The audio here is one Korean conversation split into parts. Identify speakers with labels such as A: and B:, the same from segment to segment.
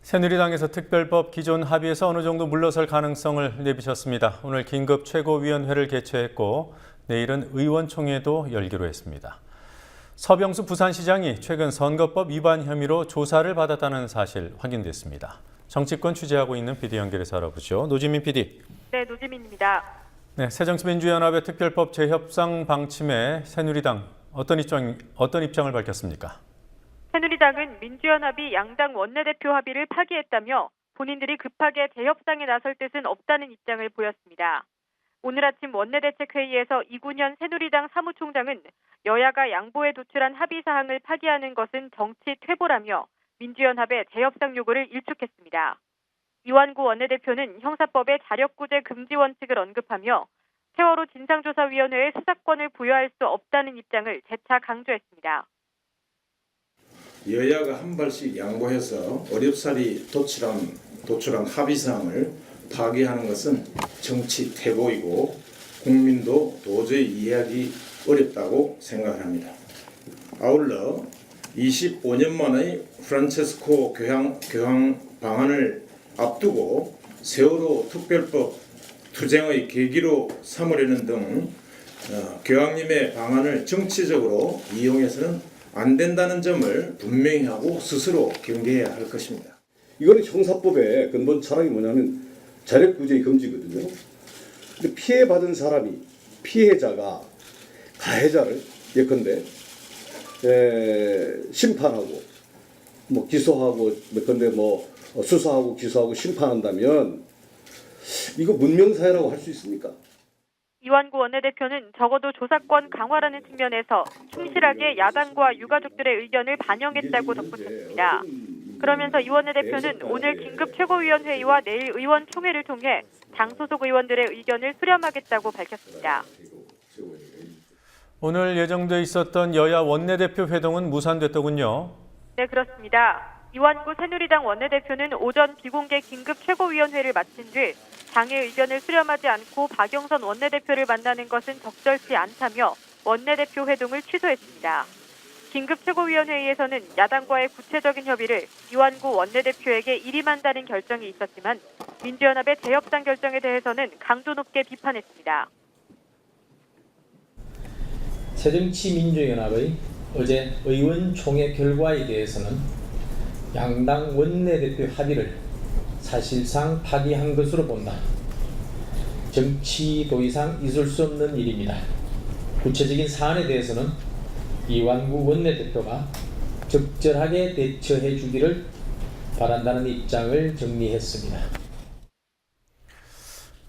A: 새누리당에서 특별법 기존 합의에서 어느 정도 물러설 가능성을 내비쳤습니다. 오늘 긴급 최고위원회를 개최했고 내일은 의원총회도 열기로 했습니다. 서병수 부산시장이 최근 선거법 위반 혐의로 조사를 받았다는 사실 확인됐습니다. 정치권 취재하고 있는 PD 연결해서 알아보죠. 노지민 PD.
B: 네, 노지민입니다.
A: 네, 새정치민주연합의 특별법 재협상 방침에 새누리당 어떤 입장을 밝혔습니까?
B: 새누리당은 민주연합이 양당 원내대표 합의를 파기했다며 본인들이 급하게 재협상에 나설 뜻은 없다는 입장을 보였습니다. 오늘 아침 원내대책회의에서 이군현 새누리당 사무총장은 여야가 양보에 도출한 합의 사항을 파기하는 것은 정치 퇴보라며 민주연합의 재협상 요구를 일축했습니다. 이완구 원내대표는 형사법의 자력구제 금지 원칙을 언급하며 세월호 진상조사위원회에 수사권을 부여할 수 없다는 입장을 재차 강조했습니다.
C: 여야가 한 발씩 양보해서 어렵사리 도출한 합의사항을 파기하는 것은 정치 퇴보이고 국민도 도저히 이해하기 어렵다고 생각합니다. 아울러 25년 만의 프란체스코 교황 방한을 앞두고 세월호 특별법 투쟁의 계기로 삼으려는 등 교황님의 방안을 정치적으로 이용해서는 안 된다는 점을 분명히 하고 스스로 경계해야 할 것입니다.
D: 이거는 형사법의 근본 철학이 뭐냐면 자력구제의 금지거든요. 근데 피해받은 사람이 피해자가 가해자를 예컨대 심판하고 기소하고 예컨대 수사하고 기소하고 심판한다면 이거 문명사회라고 할 수 있습니까?
B: 이완구 원내대표는 적어도 조사권 강화라는 측면에서 충실하게 야당과 유가족들의 의견을 반영했다고 덧붙였습니다. 그러면서 이 원내대표는 오늘 긴급 최고위원회의와 내일 의원총회를 통해 당 소속 의원들의 의견을 수렴하겠다고 밝혔습니다.
A: 오늘 예정돼 있었던 여야 원내대표 회동은 무산됐더군요.
B: 네, 그렇습니다. 이완구 새누리당 원내대표는 오전 비공개 긴급 최고위원회를 마친 뒤 당의 의견을 수렴하지 않고 박영선 원내대표를 만나는 것은 적절치 않다며 원내대표 회동을 취소했습니다. 긴급 최고위원회의에서는 야당과의 구체적인 협의를 이완구 원내대표에게 일임한다는 결정이 있었지만 민주연합의 재협상 결정에 대해서는 강도 높게 비판했습니다.
E: 새정치민주연합의 어제 의원총회 결과에 대해서는 양당 원내대표 합의를 사실상 파기한 것으로 본다. 정치도 이상 있을 수 없는 일입니다. 구체적인 사안에 대해서는 이완구 원내대표가 적절하게 대처해 주기를 바란다는 입장을 정리했습니다.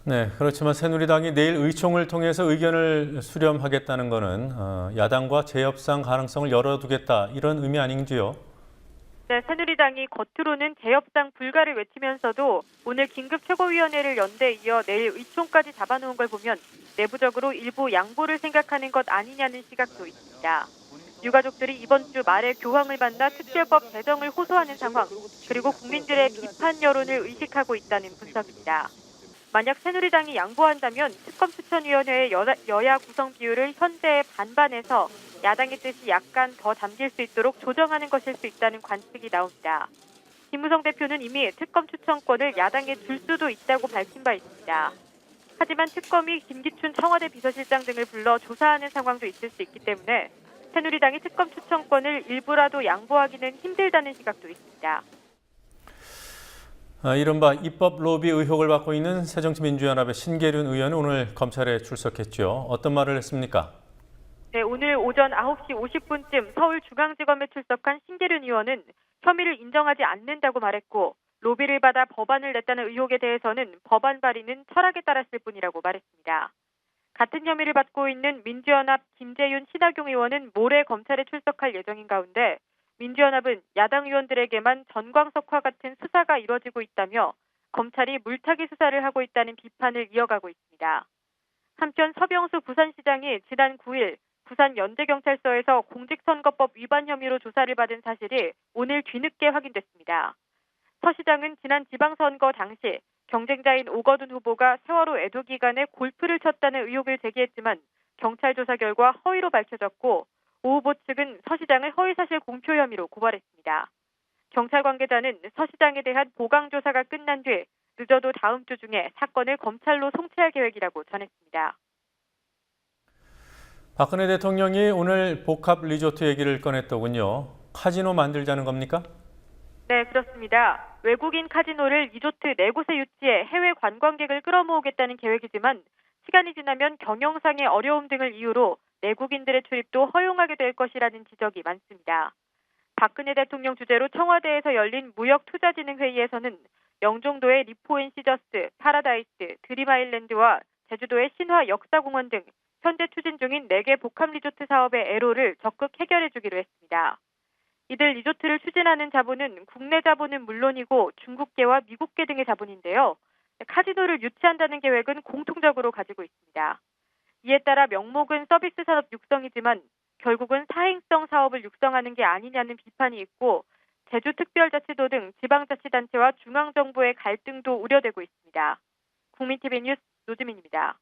A: 네, 그렇지만 새누리당이 내일 의총을 통해서 의견을 수렴하겠다는 것은 야당과 재협상 가능성을 열어두겠다 이런 의미 아닌지요?
B: 네, 새누리당이 겉으로는 재협상 불가를 외치면서도 오늘 긴급 최고위원회를 연 데 이어 내일 의총까지 잡아놓은 걸 보면 내부적으로 일부 양보를 생각하는 것 아니냐는 시각도 있습니다. 유가족들이 이번 주 말에 교황을 만나 특별법 제정을 호소하는 상황, 그리고 국민들의 비판 여론을 의식하고 있다는 분석입니다. 만약 새누리당이 양보한다면 특검추천위원회의 여야 구성 비율을 현재의 반반에서 야당의 뜻이 약간 더 담길 수 있도록 조정하는 것일 수 있다는 관측이 나옵니다. 김무성 대표는 이미 특검 추천권을 야당에 줄 수도 있다고 밝힌 바 있습니다. 하지만 특검이 김기춘 청와대 비서실장 등을 불러 조사하는 상황도 있을 수 있기 때문에 새누리당이 특검 추천권을 일부라도 양보하기는 힘들다는 시각도 있습니다.
A: 이른바 입법 로비 의혹을 받고 있는 새정치민주연합의 신계륜 의원은 오늘 검찰에 출석했죠. 어떤 말을 했습니까?
B: 네, 오늘 오전 9시 50분쯤 서울중앙지검에 출석한 신계륜 의원은 혐의를 인정하지 않는다고 말했고 로비를 받아 법안을 냈다는 의혹에 대해서는 법안 발의는 철학에 따랐을 뿐이라고 말했습니다. 같은 혐의를 받고 있는 민주연합 김재윤 신하경 의원은 모레 검찰에 출석할 예정인 가운데 민주연합은 야당 의원들에게만 전광석화 같은 수사가 이뤄지고 있다며 검찰이 물타기 수사를 하고 있다는 비판을 이어가고 있습니다. 한편 서병수 부산시장이 지난 9일 부산 연대경찰서에서 공직선거법 위반 혐의로 조사를 받은 사실이 오늘 뒤늦게 확인됐습니다. 서 시장은 지난 지방선거 당시 경쟁자인 오거돈 후보가 세월호 애도 기간에 골프를 쳤다는 의혹을 제기했지만 경찰 조사 결과 허위로 밝혀졌고 오 후보 측은 서 시장을 허위사실 공표 혐의로 고발했습니다. 경찰 관계자는 서 시장에 대한 보강 조사가 끝난 뒤 늦어도 다음 주 중에 사건을 검찰로 송치할 계획이라고 전했습니다.
A: 박근혜 대통령이 오늘 복합 리조트 얘기를 꺼냈더군요. 카지노 만들자는 겁니까?
B: 네, 그렇습니다. 외국인 카지노를 리조트 4곳에 유치해 해외 관광객을 끌어모으겠다는 계획이지만 시간이 지나면 경영상의 어려움 등을 이유로 내국인들의 출입도 허용하게 될 것이라는 지적이 많습니다. 박근혜 대통령 주재로 청와대에서 열린 무역투자진흥회의에서는 영종도의 리포앤시저스, 파라다이스, 드림아일랜드와 제주도의 신화 역사공원 등 현재 추진 중인 4개 복합 리조트 사업의 애로를 적극 해결해 주기로 했습니다. 이들 리조트를 추진하는 자본은 국내 자본은 물론이고 중국계와 미국계 등의 자본인데요. 카지노를 유치한다는 계획은 공통적으로 가지고 있습니다. 이에 따라 명목은 서비스 산업 육성이지만 결국은 사행성 사업을 육성하는 게 아니냐는 비판이 있고 제주특별자치도 등 지방자치단체와 중앙정부의 갈등도 우려되고 있습니다. 국민TV 뉴스 노지민입니다.